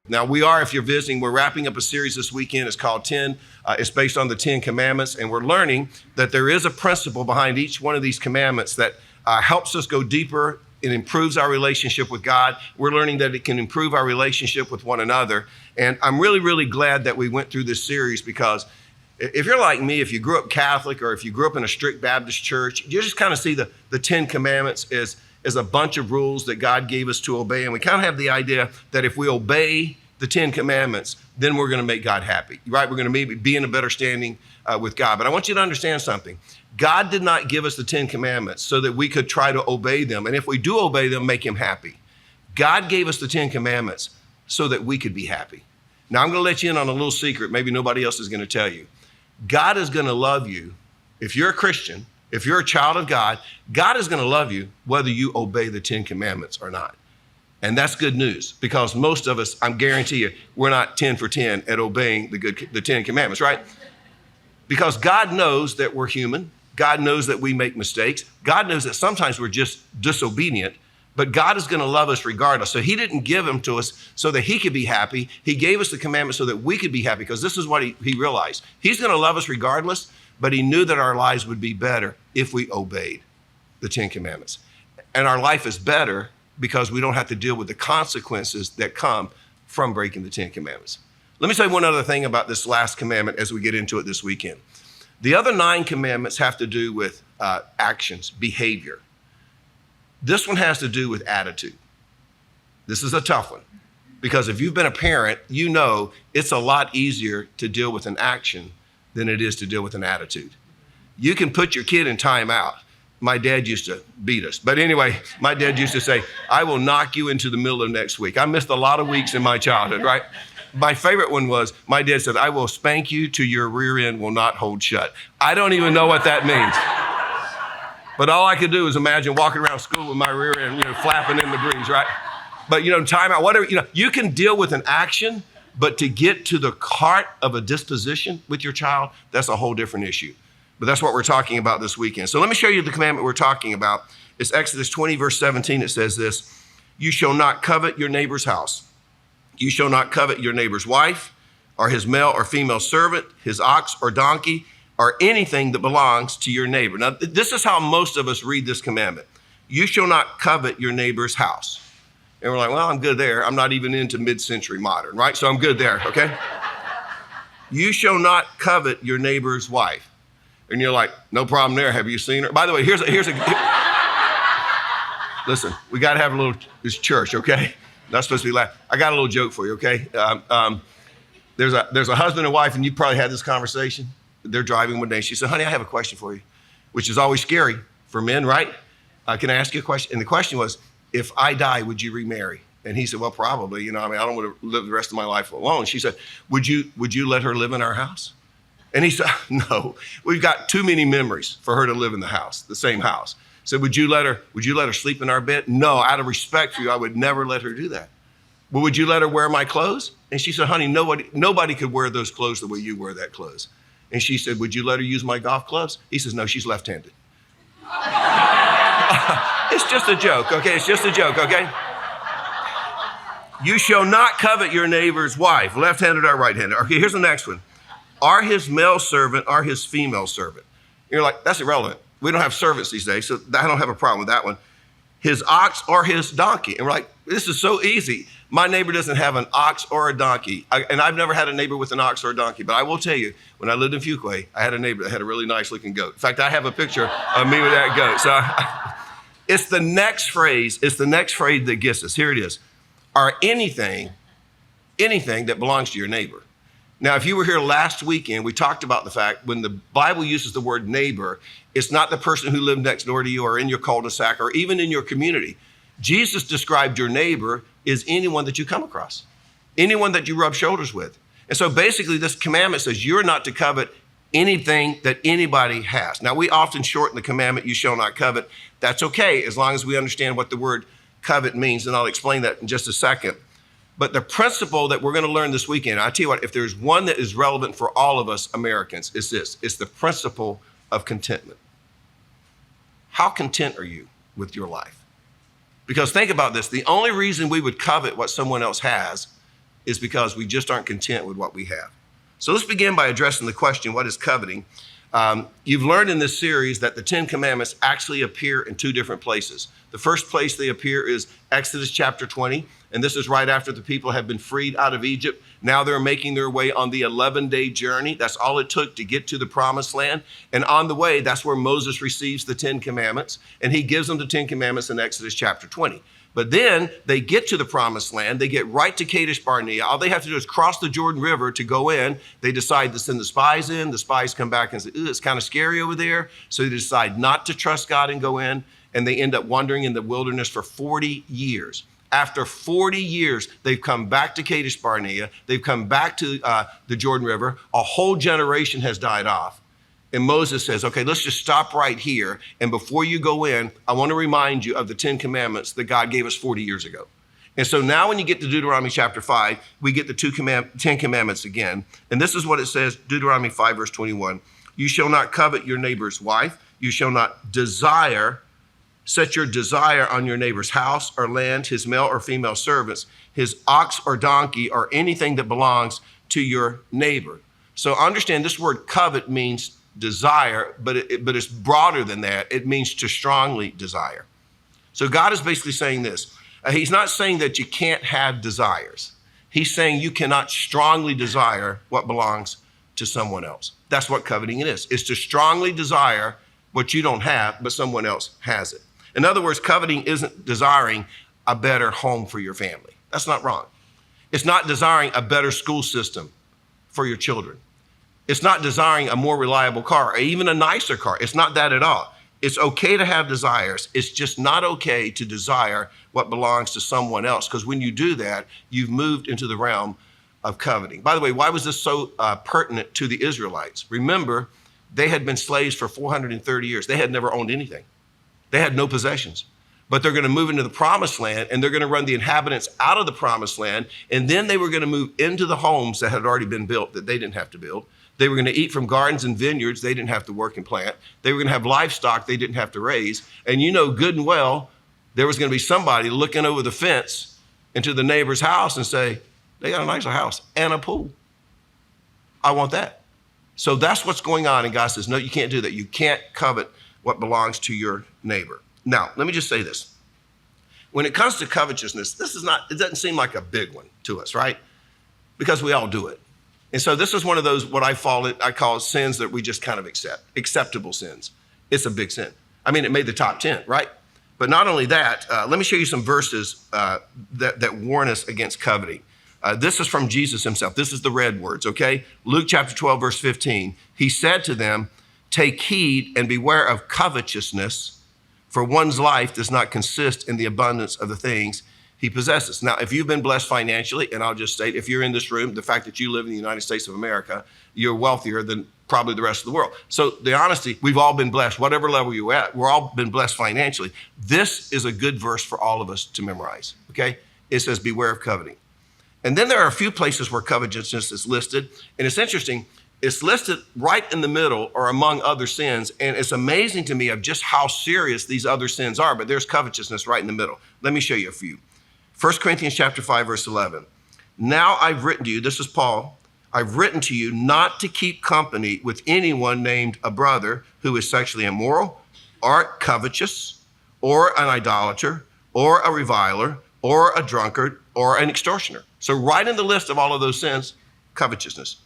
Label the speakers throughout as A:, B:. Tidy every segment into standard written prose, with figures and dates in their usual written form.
A: Now if you're visiting, we're wrapping up a series this weekend. It's called 10. It's based on the 10 commandments. And we're learning that there is a principle behind each one of these commandments that helps us go deeper. It improves our relationship with God. We're learning that it can improve our relationship with one another. And I'm really, really glad that we went through this series, because if you're like me, if you grew up Catholic or if you grew up in a strict Baptist church, you just kind of see the 10 commandments as a bunch of rules that God gave us to obey. And we kind of have the idea that if we obey the 10 commandments, then we're going to make God happy, right? We're going to be in a better standing with God. But I want you to understand something. God did not give us the 10 commandments so that we could try to obey them. And if we do obey them, make him happy. God gave us the 10 commandments so that we could be happy. Now, I'm going to let you in on a little secret. Maybe nobody else is going to tell you. God is going to love you. If you're a Christian, if you're a child of God, God is going to love you whether you obey the 10 commandments or not. And that's good news, because most of us, I guarantee you, we're not 10 for 10 at obeying the 10 commandments, right? Because God knows that we're human. God knows that we make mistakes. God knows that sometimes we're just disobedient, but God is going to love us regardless. So he didn't give them to us so that he could be happy. He gave us the commandments so that we could be happy, because this is what he realized. He's going to love us regardless, but he knew that our lives would be better if we obeyed the 10 commandments. And our life is better because we don't have to deal with the consequences that come from breaking the 10 commandments. Let me say one other thing about this last commandment as we get into it this weekend. The other 9 commandments have to do with actions, behavior. This one has to do with attitude. This is a tough one, because if you've been a parent, you know it's a lot easier to deal with an action than it is to deal with an attitude. You can put your kid in timeout. My dad used to beat us. But anyway, my dad used to say, I will knock you into the middle of next week. I missed a lot of weeks in my childhood, right? My favorite one was, my dad said, I will spank you till your rear end will not hold shut. I don't even know what that means. But all I could do is imagine walking around school with my rear end, flapping in the breeze, right? But, timeout, whatever, you can deal with an action, but to get to the heart of a disposition with your child, that's a whole different issue. But that's what we're talking about this weekend. So let me show you the commandment we're talking about. It's Exodus 20, verse 17. It says this: you shall not covet your neighbor's house. You shall not covet your neighbor's wife, or his male or female servant, his ox or donkey, or anything that belongs to your neighbor. Now, this is how most of us read this commandment. You shall not covet your neighbor's house. And we're like, well, I'm good there. I'm not even into mid-century modern, right? So I'm good there, okay? You shall not covet your neighbor's wife. And you're like, no problem there. Have you seen her? By the way, here's a listen, we got to have a little, it's church, okay? Not supposed to be laughing. I got a little joke for you, okay? There's a husband and wife, and you probably had this conversation. They're driving one day. She said, honey, I have a question for you, which is always scary for men, right? Can I ask you a question? And the question was, if I die, would you remarry? And he said, well, probably. I don't want to live the rest of my life alone. She said, would you let her live in our house? And he said, no, we've got too many memories for her to live in the house, the same house. So would you let her sleep in our bed? No, out of respect for you, I would never let her do that. Well, would you let her wear my clothes? And she said, honey, nobody could wear those clothes the way you wear that clothes. And she said, would you let her use my golf clubs? He says, no, she's left-handed. It's just a joke, okay? It's just a joke, okay? You shall not covet your neighbor's wife, left-handed or right-handed. Okay, here's the next one. Are his male servant or his female servant? You're like, that's irrelevant. We don't have servants these days, so I don't have a problem with that one. His ox or his donkey. And we're like, this is so easy. My neighbor doesn't have an ox or a donkey. And I've never had a neighbor with an ox or a donkey, but I will tell you, when I lived in Fuquay, I had a neighbor that had a really nice looking goat. In fact, I have a picture of me with that goat. So it's the next phrase that gets us. Here it is. Are anything that belongs to your neighbor. Now, if you were here last weekend, we talked about the fact when the Bible uses the word neighbor, it's not the person who lived next door to you or in your cul-de-sac or even in your community. Jesus described your neighbor as anyone that you come across, anyone that you rub shoulders with. And so basically this commandment says you're not to covet anything that anybody has. Now, we often shorten the commandment, you shall not covet. That's okay, as long as we understand what the word covet means, and I'll explain that in just a second. But the principle that we're going to learn this weekend, I tell you what, if there's one that is relevant for all of us Americans, it's this. It's the principle of contentment. How content are you with your life? Because think about this. The only reason we would covet what someone else has is because we just aren't content with what we have. So let's begin by addressing the question, what is coveting? You've learned in this series that the 10 Commandments actually appear in two different places. The first place they appear is Exodus chapter 20, and this is right after the people have been freed out of Egypt. Now they're making their way on the 11-day journey. That's all it took to get to the promised land. And on the way, that's where Moses receives the 10 Commandments, and he gives them the 10 Commandments in Exodus chapter 20. But then they get to the promised land. They get right to Kadesh Barnea. All they have to do is cross the Jordan River to go in. They decide to send the spies in. The spies come back and say, it's kind of scary over there. So they decide not to trust God and go in. And they end up wandering in the wilderness for 40 years. After 40 years, they've come back to Kadesh Barnea. They've come back to the Jordan River. A whole generation has died off. And Moses says, okay, let's just stop right here. And before you go in, I want to remind you of the 10 Commandments that God gave us 40 years ago. And so now when you get to Deuteronomy chapter 5, we get the 10 Commandments again. And this is what it says, Deuteronomy 5, verse 21. You shall not covet your neighbor's wife. You shall not set your desire on your neighbor's house or land, his male or female servants, his ox or donkey, or anything that belongs to your neighbor. So understand this word covet means desire, but it's broader than that. It means to strongly desire. So God is basically saying this. He's not saying that you can't have desires. He's saying you cannot strongly desire what belongs to someone else. That's what coveting it is. It's to strongly desire what you don't have, but someone else has it. In other words, coveting isn't desiring a better home for your family. That's not wrong. It's not desiring a better school system for your children. It's not desiring a more reliable car or even a nicer car. It's not that at all. It's okay to have desires. It's just not okay to desire what belongs to someone else, because when you do that, you've moved into the realm of coveting. By the way, why was this so pertinent to the Israelites? Remember, they had been slaves for 430 years. They had never owned anything. They had no possessions. But they're going to move into the promised land, and they're going to run the inhabitants out of the promised land, and then they were going to move into the homes that had already been built that they didn't have to build. They were going to eat from gardens and vineyards they didn't have to work and plant. They were going to have livestock they didn't have to raise. And you know good and well, there was going to be somebody looking over the fence into the neighbor's house and say, they got a nicer house and a pool. I want that. So that's what's going on. And God says, no, you can't do that. You can't covet what belongs to your neighbor. Now, let me just say this. When it comes to covetousness, it doesn't seem like a big one to us, right? Because we all do it. And so this is one of those, what I call sins that we just kind of acceptable sins. It's a big sin. I mean, it made the top 10, right? But not only that, let me show you some verses that warn us against coveting. This is from Jesus himself. This is the red words, okay? Luke chapter 12, verse 15. He said to them, take heed and beware of covetousness, for one's life does not consist in the abundance of the things he possesses. Now, if you've been blessed financially, and I'll just state, if you're in this room, the fact that you live in the United States of America, you're wealthier than probably the rest of the world. So the honesty, we've all been blessed, whatever level you're at, we're all been blessed financially. This is a good verse for all of us to memorize, okay? It says, beware of coveting. And then there are a few places where covetousness is listed, and it's interesting, it's listed right in the middle or among other sins, and it's amazing to me of just how serious these other sins are, but there's covetousness right in the middle. Let me show you a few. 1 Corinthians chapter 5, verse 11. Now I've written to you, this is Paul, I've written to you not to keep company with anyone named a brother who is sexually immoral, or covetous, or an idolater, or a reviler, or a drunkard, or an extortioner. So right in the list of all of those sins, covetousness.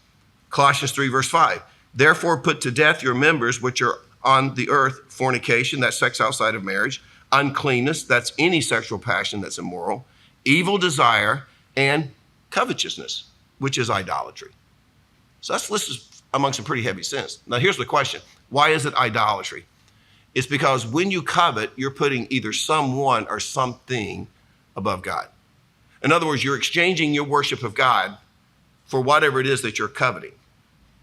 A: Colossians 3, verse 5. Therefore put to death your members which are on the earth, fornication, that's sex outside of marriage, uncleanness, that's any sexual passion that's immoral, evil desire, and covetousness, which is idolatry. So that's listed among some pretty heavy sins. Now here's the question. Why is it idolatry? It's because when you covet, you're putting either someone or something above God. In other words, you're exchanging your worship of God for whatever it is that you're coveting.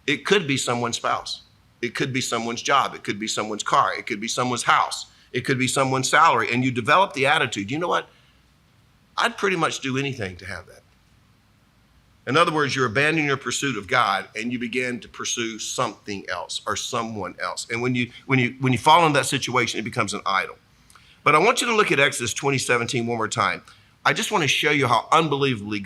A: It could be someone's spouse. It could be someone's job. It could be someone's car. It could be someone's house. It could be someone's salary. And you develop the attitude, you know what? I'd pretty much do anything to have that. In other words, you're abandoning your pursuit of God and you begin to pursue something else or someone else. And when you fall into that situation, it becomes an idol. But I want you to look at Exodus 20:17 one more time. I just want to show you how unbelievably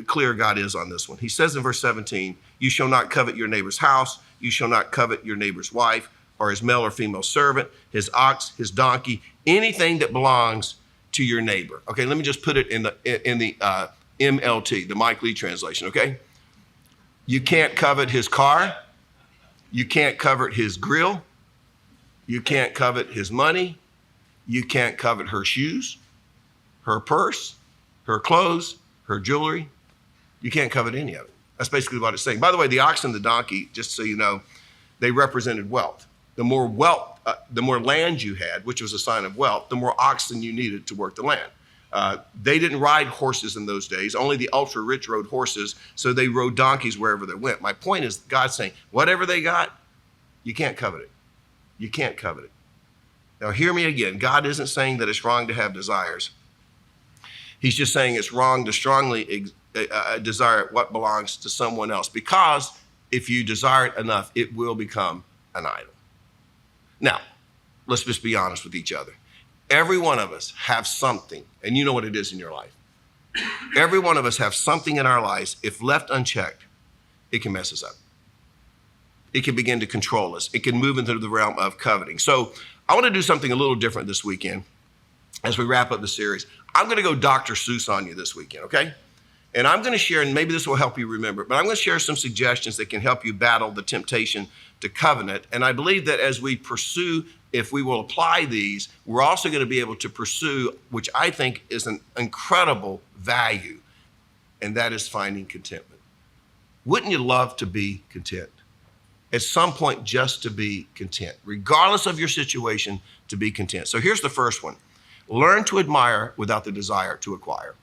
A: clear God is on this one. He says in verse 17, you shall not covet your neighbor's house. You shall not covet your neighbor's wife or his male or female servant, his ox, his donkey, anything that belongs to your neighbor. Okay, let me just put it in the MLT, the Mike Lee translation, okay? You can't covet his car. You can't covet his grill. You can't covet his money. You can't covet her shoes, her purse, her clothes, her jewelry. You can't covet any of it. That's basically what it's saying. By the way, the ox and the donkey, just so you know, they represented wealth. The more land you had, which was a sign of wealth, the more oxen you needed to work the land. They didn't ride horses in those days. Only the ultra rich rode horses, so they rode donkeys wherever they went. My point is, God's saying, whatever they got, you can't covet it. You can't covet it. Now, hear me again. God isn't saying that it's wrong to have desires. He's just saying it's wrong to strongly desire what belongs to someone else, because if you desire it enough, it will become an idol. Now, let's just be honest with each other. Every one of us have something, and you know what it is in your life. Every one of us have something in our lives, if left unchecked, it can mess us up. It can begin to control us. It can move into the realm of coveting. So I want to do something a little different this weekend as we wrap up the series. I'm going to go Dr. Seuss on you this weekend, okay? And I'm going to share, and maybe this will help you remember, but I'm going to share some suggestions that can help you battle the temptation to covenant. And I believe that as we pursue, if we will apply these, we're also going to be able to pursue, which I think is an incredible value, and that is finding contentment. Wouldn't you love to be content? At some point, just to be content, regardless of your situation, to be content. So here's the first one. Learn to admire without the desire to acquire.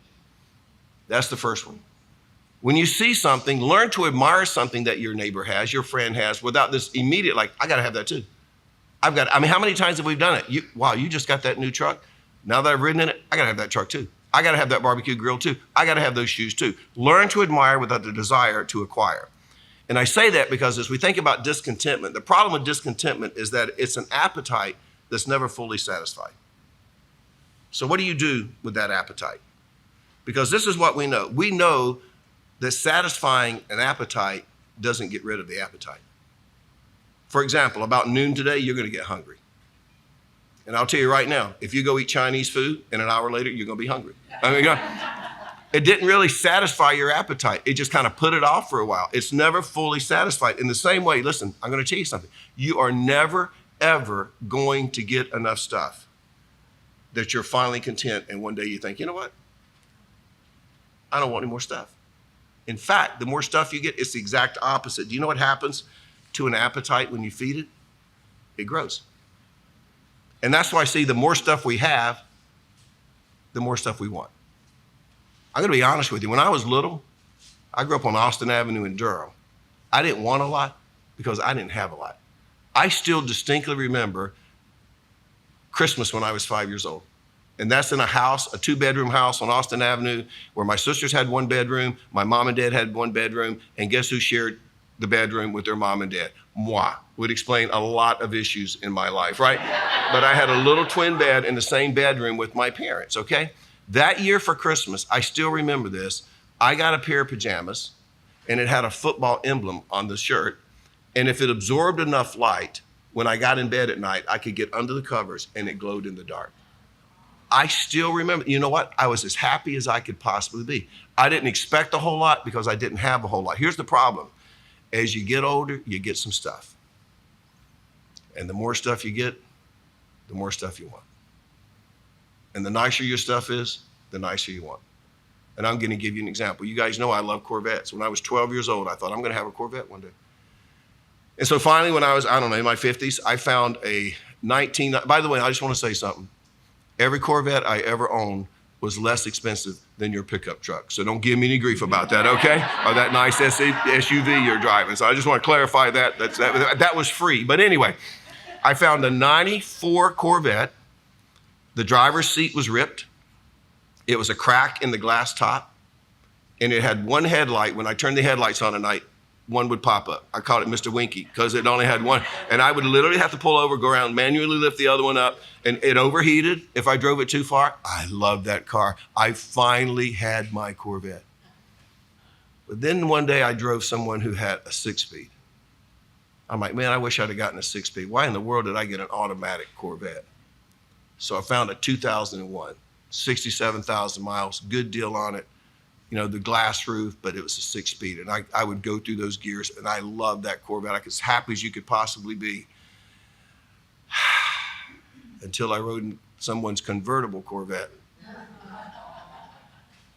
A: That's the first one. When you see something, learn to admire something that your neighbor has, your friend has, without this immediate, like, I got to have that too. How many times have we done it? You just got that new truck. Now that I've ridden in it, I got to have that truck too. I got to have that barbecue grill too. I got to have those shoes too. Learn to admire without the desire to acquire. And I say that because as we think about discontentment, the problem with discontentment is that it's an appetite that's never fully satisfied. So what do you do with that appetite? Because this is what we know. We know that satisfying an appetite doesn't get rid of the appetite. For example, about noon today, you're going to get hungry. And I'll tell you right now, if you go eat Chinese food and an hour later, you're going to be hungry. It didn't really satisfy your appetite. It just kind of put it off for a while. It's never fully satisfied. In the same way, listen, I'm going to tell you something. You are never, ever going to get enough stuff that you're finally content. And one day you think, you know what? I don't want any more stuff. In fact, the more stuff you get, it's the exact opposite. Do you know what happens to an appetite when you feed it? It grows. And that's why I see the more stuff we have, the more stuff we want. I'm going to be honest with you. When I was little, I grew up on Austin Avenue in Durham. I didn't want a lot because I didn't have a lot. I still distinctly remember Christmas when I was 5 years old. And that's in a house, a 2-bedroom house on Austin Avenue, where my sisters had 1 bedroom, my mom and dad had 1 bedroom, and guess who shared the bedroom with their mom and dad? Moi. Would explain a lot of issues in my life, right? But I had a little twin bed in the same bedroom with my parents, okay? That year for Christmas, I still remember this, I got a pair of pajamas, and it had a football emblem on the shirt, and if it absorbed enough light, when I got in bed at night, I could get under the covers, and it glowed in the dark. I still remember, you know what? I was as happy as I could possibly be. I didn't expect a whole lot because I didn't have a whole lot. Here's the problem. As you get older, you get some stuff. And the more stuff you get, the more stuff you want. And the nicer your stuff is, the nicer you want. And I'm going to give you an example. You guys know I love Corvettes. When I was 12 years old, I thought I'm going to have a Corvette one day. And so finally, when I was, in my 50s, I found a by the way, I just want to say something. Every Corvette I ever owned was less expensive than your pickup truck. So don't give me any grief about that, okay? Or that nice SUV you're driving. So I just want to clarify that. That was free. But anyway, I found a 94 Corvette. The driver's seat was ripped. It was a crack in the glass top. And it had one headlight. When I turned the headlights on at night, one would pop up. I called it Mr. Winky because it only had one. And I would literally have to pull over, go around, manually lift the other one up, and it overheated if I drove it too far. I loved that car. I finally had my Corvette. But then one day I drove someone who had a 6-speed. I'm like, man, I wish I'd have gotten a 6-speed. Why in the world did I get an automatic Corvette? So I found a 2001, 67,000 miles, good deal on it. You know, the glass roof, but it was a 6-speed. And I would go through those gears, and I loved that Corvette. I was as happy as you could possibly be. Until I rode in someone's convertible Corvette.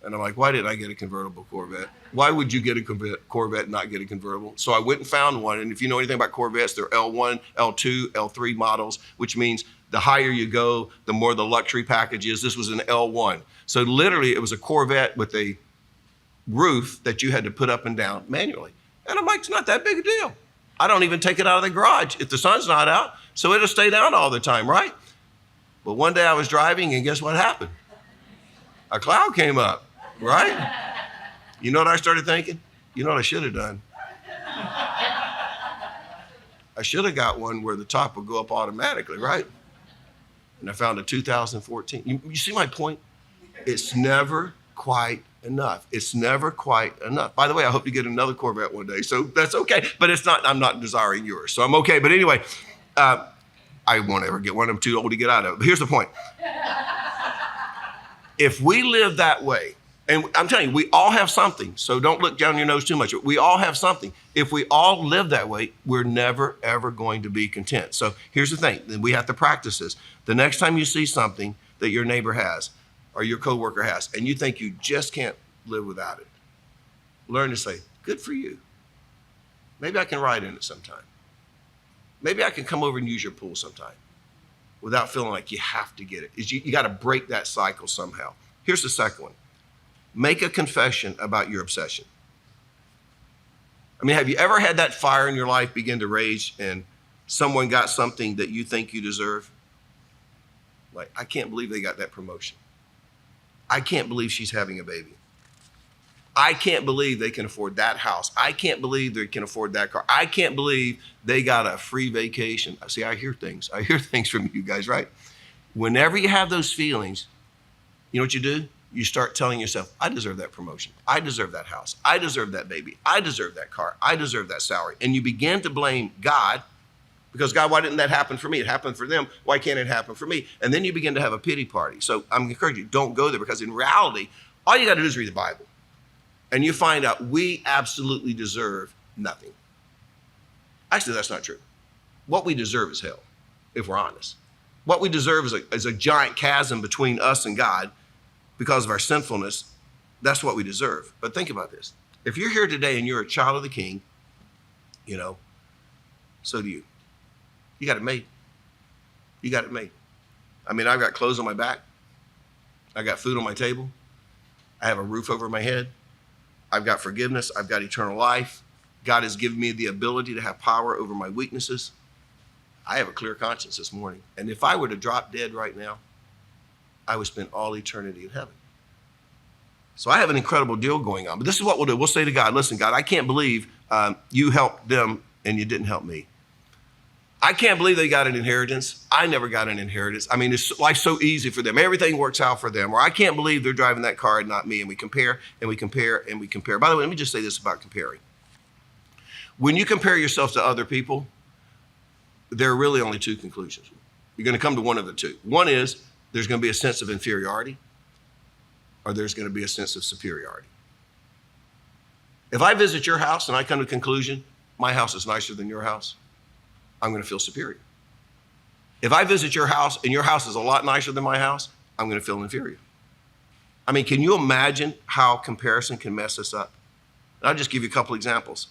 A: And I'm like, why did I get a convertible Corvette? Why would you get a Corvette and not get a convertible? So I went and found one. And if you know anything about Corvettes, they're L1, L2, L3 models, which means the higher you go, the more the luxury package is. This was an L1. So literally it was a Corvette with a roof that you had to put up and down manually. And I'm like, it's not that big a deal. I don't even take it out of the garage if the sun's not out. So it'll stay down all the time, right? But one day I was driving, and guess what happened? A cloud came up. Right? You know what I started thinking? You know what I should have done? I should have got one where the top would go up automatically, right? And I found a 2014. You see my point? It's never quite enough. It's never quite enough. By the way, I hope you get another Corvette one day, so that's okay. But it's not, I'm not desiring yours, so I'm okay. But anyway, I won't ever get one. I'm too old to get out of it. But here's the point. If we live that way, and I'm telling you, we all have something, so don't look down your nose too much. We all have something. If we all live that way, we're never, ever going to be content. So here's the thing, then we have to practice this. The next time you see something that your neighbor has or your coworker has, and you think you just can't live without it, learn to say, good for you. Maybe I can ride in it sometime. Maybe I can come over and use your pool sometime without feeling like you have to get it. You got to break that cycle somehow. Here's the second one. Make a confession about your obsession. I mean, have you ever had that fire in your life begin to rage and someone got something that you think you deserve? Like, I can't believe they got that promotion. I can't believe she's having a baby. I can't believe they can afford that house. I can't believe they can afford that car. I can't believe they got a free vacation. See, I hear things. I hear things from you guys, right? Whenever you have those feelings, you know what you do? You start telling yourself, I deserve that promotion. I deserve that house. I deserve that baby. I deserve that car. I deserve that salary. And you begin to blame God because, God, why didn't that happen for me? It happened for them. Why can't it happen for me? And then you begin to have a pity party. So I'm encouraging you, don't go there, because in reality, all you got to do is read the Bible. And you find out we absolutely deserve nothing. Actually, that's not true. What we deserve is hell, if we're honest. What we deserve is a giant chasm between us and God because of our sinfulness. That's what we deserve. But think about this. If you're here today and you're a child of the King, you know, so do you. You got it made. You got it made. I mean, I've got clothes on my back. I got food on my table. I have a roof over my head. I've got forgiveness. I've got eternal life. God has given me the ability to have power over my weaknesses. I have a clear conscience this morning. And if I were to drop dead right now, I would spend all eternity in heaven. So I have an incredible deal going on. But this is what we'll do. We'll say to God, listen, God, I can't believe you helped them and you didn't help me. I can't believe they got an inheritance. I never got an inheritance. I mean, life's so easy for them. Everything works out for them. Or I can't believe they're driving that car and not me. And we compare and we compare and we compare. By the way, let me just say this about comparing. When you compare yourself to other people, there are really only two conclusions. You're going to come to one of the two. One is there's going to be a sense of inferiority, or there's going to be a sense of superiority. If I visit your house and I come to the conclusion, my house is nicer than your house, I'm going to feel superior. If I visit your house and your house is a lot nicer than my house, I'm going to feel inferior. I mean, can you imagine how comparison can mess us up? And I'll just give you a couple examples.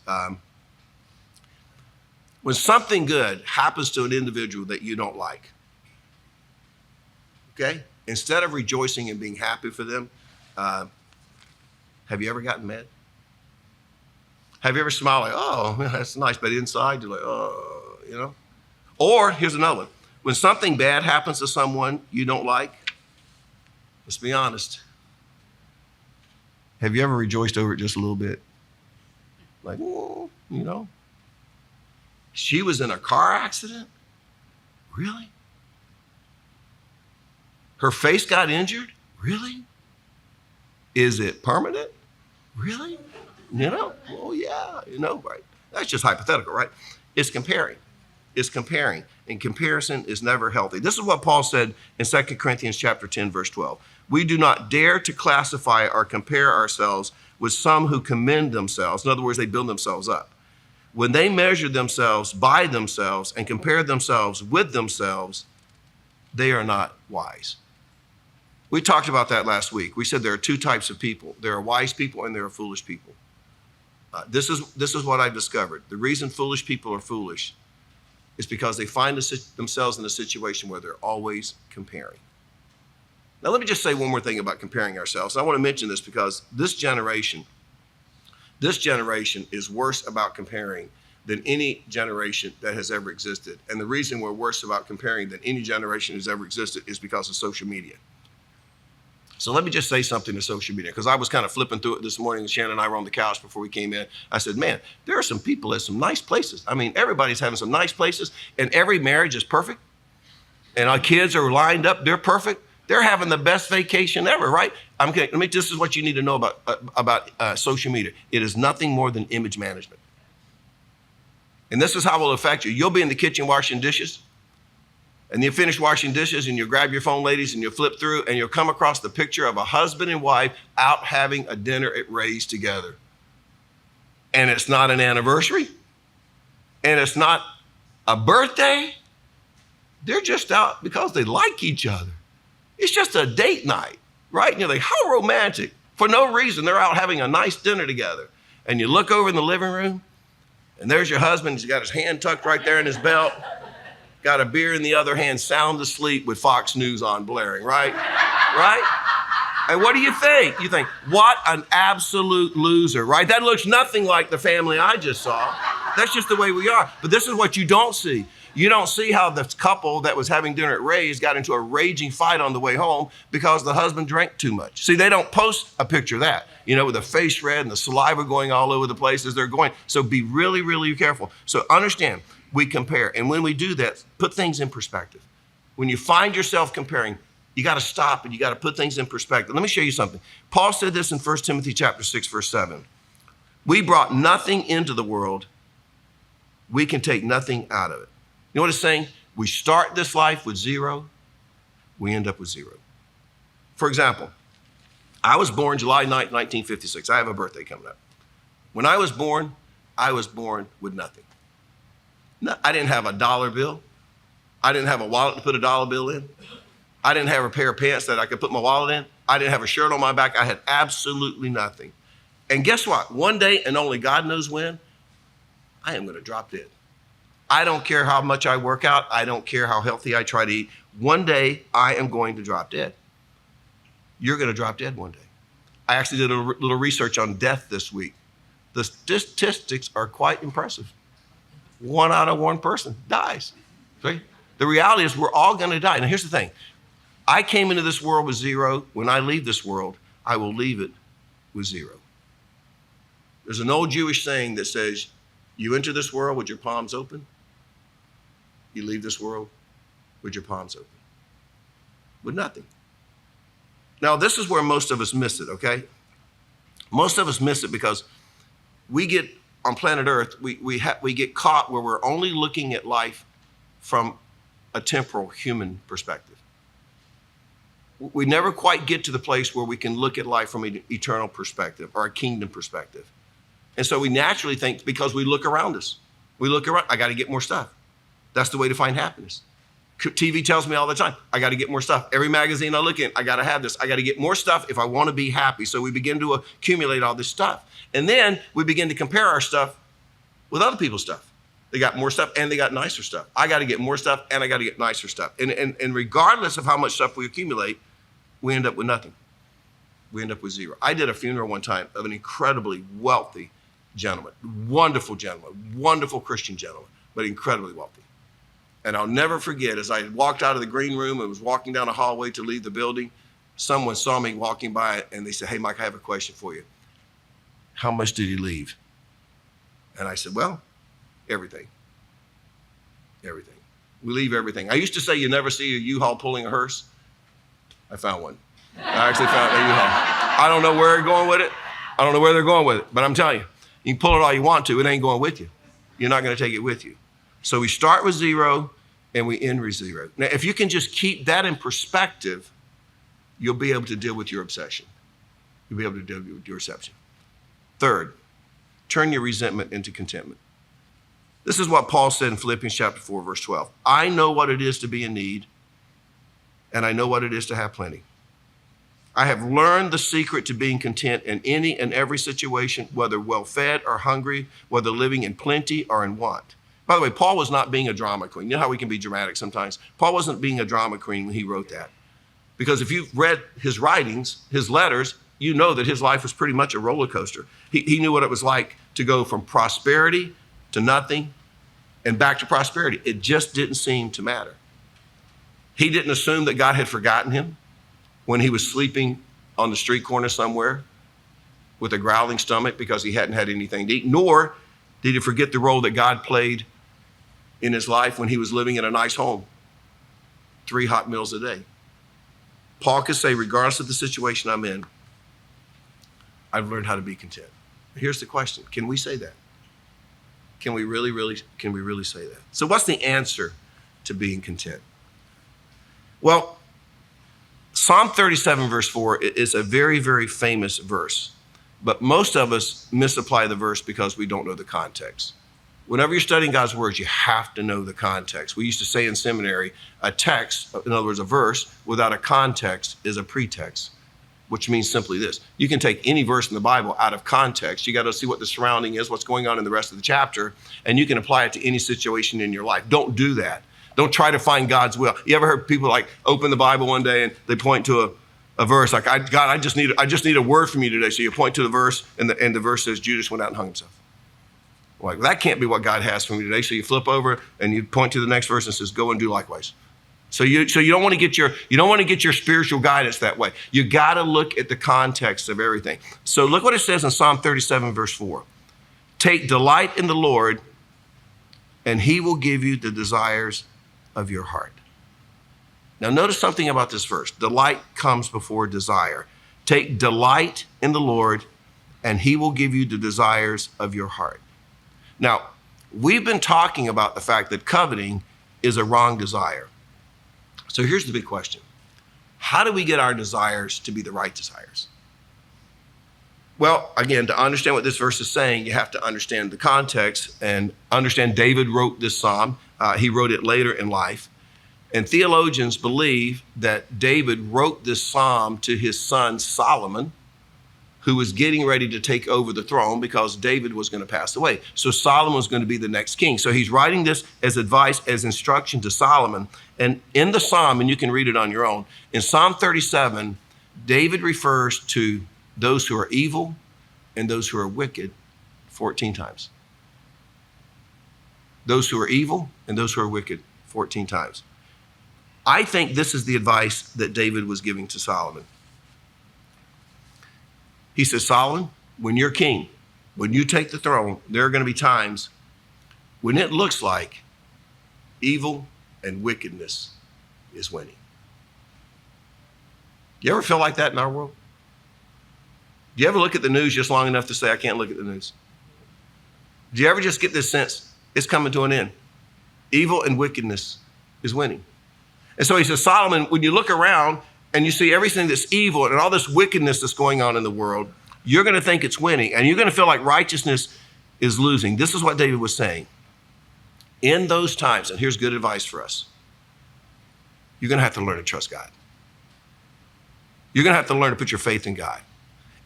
A: When something good happens to an individual that you don't like, okay, instead of rejoicing and being happy for them, have you ever gotten mad? Have you ever smiled like, oh, that's nice, but inside you're like, oh, you know? Or here's another one. When something bad happens to someone you don't like, let's be honest. Have you ever rejoiced over it just a little bit? Like, you know, she was in a car accident? Really? Her face got injured? Really? Is it permanent? Really? You know, well, yeah, you know, right? That's just hypothetical, right? It's comparing. It's comparing. And comparison is never healthy. This is what Paul said in 2 Corinthians chapter 10, verse 12. We do not dare to classify or compare ourselves with some who commend themselves. In other words, they build themselves up. When they measure themselves by themselves and compare themselves with themselves, they are not wise. We talked about that last week. We said there are two types of people. There are wise people and there are foolish people. This is what I've discovered. The reason foolish people are foolish is because they find themselves in a situation where they're always comparing. Now, let me just say one more thing about comparing ourselves. I want to mention this because this generation is worse about comparing than any generation that has ever existed. And the reason we're worse about comparing than any generation has ever existed is because of social media. So let me just say something to social media, because I was kind of flipping through it this morning, and Shannon and I were on the couch before we came in. I said, man, there are some people at some nice places. I mean, everybody's having some nice places, and every marriage is perfect. And our kids are lined up, they're perfect. They're having the best vacation ever, right? This is what you need to know about social media. It is nothing more than image management. And this is how it will affect you. You'll be in the kitchen washing dishes, and you finish washing dishes, and you grab your phone, ladies, and you flip through, and you'll come across the picture of a husband and wife out having a dinner at Ray's together. And it's not an anniversary, and it's not a birthday. They're just out because they like each other. It's just a date night, right? And you're like, how romantic. For no reason, they're out having a nice dinner together. And you look over in the living room, and there's your husband. He's got his hand tucked right there in his belt. Got a beer in the other hand, sound asleep with Fox News on blaring, right? Right? And what do you think? You think, what an absolute loser, right? That looks nothing like the family I just saw. That's just the way we are. But this is what you don't see. You don't see how the couple that was having dinner at Ray's got into a raging fight on the way home because the husband drank too much. See, they don't post a picture of that, you know, with the face red and the saliva going all over the place as they're going. So be really, really careful. So understand, we compare. And when we do that, put things in perspective. When you find yourself comparing, you got to stop and you got to put things in perspective. Let me show you something. Paul said this in 1 Timothy chapter 6, verse 7. We brought nothing into the world. We can take nothing out of it. You know what it's saying? We start this life with zero. We end up with zero. For example, I was born July 9th, 1956. I have a birthday coming up. When I was born with nothing. No, I didn't have a dollar bill. I didn't have a wallet to put a dollar bill in. I didn't have a pair of pants that I could put my wallet in. I didn't have a shirt on my back. I had absolutely nothing. And guess what? One day, and only God knows when, I am going to drop dead. I don't care how much I work out. I don't care how healthy I try to eat. One day, I am going to drop dead. You're going to drop dead one day. I actually did a little research on death this week. The statistics are quite impressive. 1 out of 1 person dies. Okay? The reality is we're all going to die. Now, here's the thing. I came into this world with zero. When I leave this world, I will leave it with zero. There's an old Jewish saying that says, you enter this world with your palms open. You leave this world with your palms open. With nothing. Now, this is where most of us miss it, okay? Most of us miss it because we get on planet Earth, we get caught where we're only looking at life from a temporal human perspective. We never quite get to the place where we can look at life from an eternal perspective or a kingdom perspective. And so we naturally think, because we look around us, I got to get more stuff. That's the way to find happiness. TV tells me all the time, I got to get more stuff. Every magazine I look in, I got to have this. I got to get more stuff if I want to be happy. So we begin to accumulate all this stuff. And then we begin to compare our stuff with other people's stuff. They got more stuff and they got nicer stuff. I got to get more stuff and I got to get nicer stuff. And regardless of how much stuff we accumulate, we end up with nothing. We end up with zero. I did a funeral one time of an incredibly wealthy gentleman, wonderful Christian gentleman, but incredibly wealthy. And I'll never forget, as I walked out of the green room and was walking down a hallway to leave the building, someone saw me walking by and they said, hey, Mike, I have a question for you. How much did he leave? And I said, well, everything. Everything. We leave everything. I used to say you never see a U-Haul pulling a hearse. I found one. I actually found a U-Haul. I don't know where they're going with it. I don't know where they're going with it, but I'm telling you, you can pull it all you want to. It ain't going with you. You're not going to take it with you. So we start with zero and we end with zero. Now, if you can just keep that in perspective, you'll be able to deal with your obsession. You'll be able to deal with your obsession. Third, turn your resentment into contentment. This is what Paul said in Philippians chapter 4, verse 12. I know what it is to be in need, and I know what it is to have plenty. I have learned the secret to being content in any and every situation, whether well-fed or hungry, whether living in plenty or in want. By the way, Paul was not being a drama queen. You know how we can be dramatic sometimes? Paul wasn't being a drama queen when he wrote that. Because if you've read his writings, his letters, you know that his life was pretty much a roller coaster. He knew what it was like to go from prosperity to nothing and back to prosperity. It just didn't seem to matter. He didn't assume that God had forgotten him when he was sleeping on the street corner somewhere with a growling stomach because he hadn't had anything to eat, nor did he forget the role that God played in his life when he was living in a nice home, 3 hot meals a day. Paul could say, regardless of the situation I'm in, I've learned how to be content. Here's the question. Can we say that? Can we really say that? So what's the answer to being content? Well, Psalm 37 verse 4 is a very, very famous verse, but most of us misapply the verse because we don't know the context. Whenever you're studying God's words, you have to know the context. We used to say in seminary, a text, in other words, a verse without a context is a pretext, which means simply this. You can take any verse in the Bible out of context. You got to see what the surrounding is, what's going on in the rest of the chapter, and you can apply it to any situation in your life. Don't do that. Don't try to find God's will. You ever heard people like open the Bible one day and they point to a verse like, God, I just need a word from you today. So you point to the verse and the verse says Judas went out and hung himself. Like, that can't be what God has for me today. So you flip over and you point to the next verse and says, go and do likewise. So you don't want to get your spiritual guidance that way. You got to look at the context of everything. So look what it says in Psalm 37 verse 4. Take delight in the Lord, and he will give you the desires of your heart. Now notice something about this verse. Delight comes before desire. Take delight in the Lord, and he will give you the desires of your heart. Now, we've been talking about the fact that coveting is a wrong desire. So here's the big question. How do we get our desires to be the right desires? Well, again, to understand what this verse is saying, you have to understand the context and understand David wrote this psalm. He wrote it later in life. And theologians believe that David wrote this psalm to his son Solomon, who was getting ready to take over the throne because David was going to pass away. So Solomon was going to be the next king. So he's writing this as advice, as instruction to Solomon. And in the psalm, and you can read it on your own, in Psalm 37, David refers to those who are evil and those who are wicked 14 times. Those who are evil and those who are wicked 14 times. I think this is the advice that David was giving to Solomon. He says, Solomon, when you're king, when you take the throne, there are going to be times when it looks like evil and wickedness is winning. You ever feel like that in our world? Do you ever look at the news just long enough to say, I can't look at the news? Do you ever just get this sense, it's coming to an end? Evil and wickedness is winning. And so he says, Solomon, when you look around and you see everything that's evil and all this wickedness that's going on in the world, you're going to think it's winning and you're going to feel like righteousness is losing. This is what David was saying. In those times, and here's good advice for us, you're going to have to learn to trust God. You're going to have to learn to put your faith in God.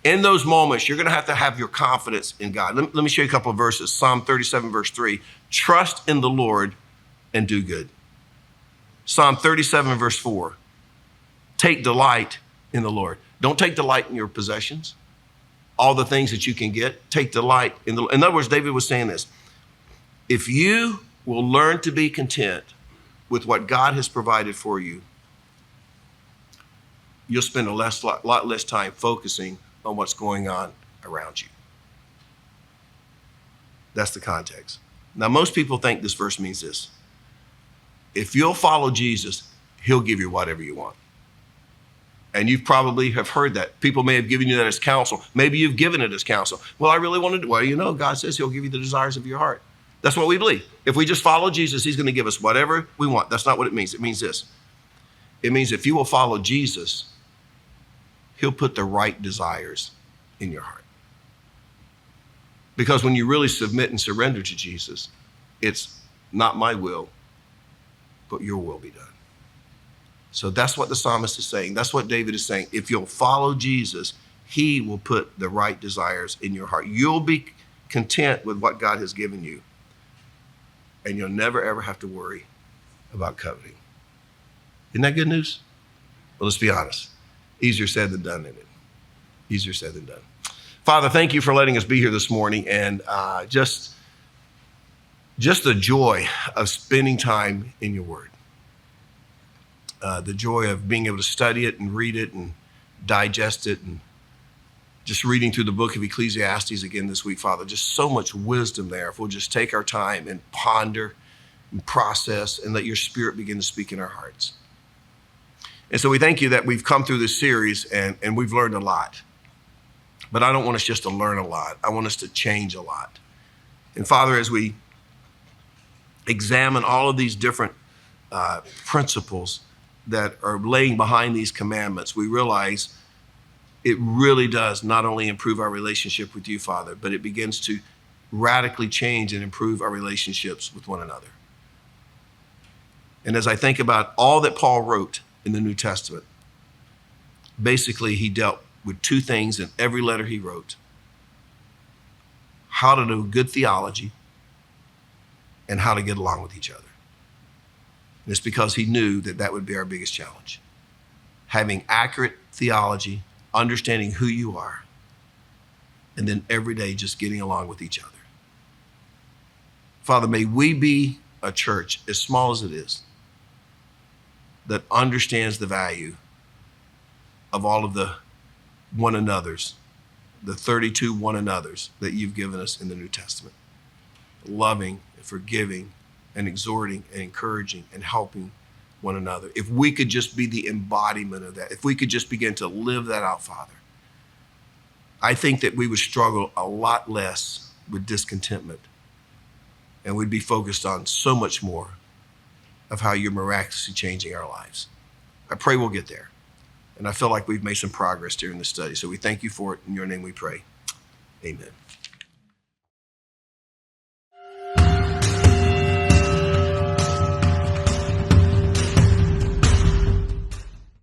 A: In those moments, you're going to have your confidence in God. Let me show you a couple of verses. Psalm 37, verse 3, trust in the Lord and do good. Psalm 37, verse 4, take delight in the Lord. Don't take delight in your possessions, all the things that you can get. Take delight in the Lord. In other words, David was saying this. If you will learn to be content with what God has provided for you, you'll spend a lot less time focusing on what's going on around you. That's the context. Now, most people think this verse means this. If you'll follow Jesus, he'll give you whatever you want. And you probably have heard that. People may have given you that as counsel. Maybe you've given it as counsel. Well, I really want to do, well, God says he'll give you the desires of your heart. That's what we believe. If we just follow Jesus, he's going to give us whatever we want. That's not what it means. It means this. It means if you will follow Jesus, he'll put the right desires in your heart. Because when you really submit and surrender to Jesus, it's not my will, but your will be done. So that's what the psalmist is saying. That's what David is saying. If you'll follow Jesus, he will put the right desires in your heart. You'll be content with what God has given you. And you'll never, ever have to worry about coveting. Isn't that good news? Well, let's be honest. Easier said than done, isn't it? Easier said than done. Father, thank you for letting us be here this morning, and just the joy of spending time in your word. The joy of being able to study it and read it and digest it, and just reading through the book of Ecclesiastes again this week, Father. Just so much wisdom there. If we'll just take our time and ponder and process and let your spirit begin to speak in our hearts. And so we thank you that we've come through this series and we've learned a lot. But I don't want us just to learn a lot. I want us to change a lot. And Father, as we examine all of these different principles that are laying behind these commandments, we realize it really does not only improve our relationship with you, Father, but it begins to radically change and improve our relationships with one another. And as I think about all that Paul wrote in the New Testament, basically he dealt with two things in every letter he wrote: how to do good theology and how to get along with each other. And it's because he knew that that would be our biggest challenge. Having accurate theology, understanding who you are, and then every day just getting along with each other. Father, may we be a church, as small as it is, that understands the value of all of the one another's, the 32 one another's that you've given us in the New Testament. Loving and forgiving and exhorting and encouraging and helping one another. If we could just be the embodiment of that, if we could just begin to live that out, Father, I think that we would struggle a lot less with discontentment, and we'd be focused on so much more of how you're miraculously changing our lives. I pray we'll get there. And I feel like we've made some progress during this study. So we thank you for it. In your name we pray. Amen.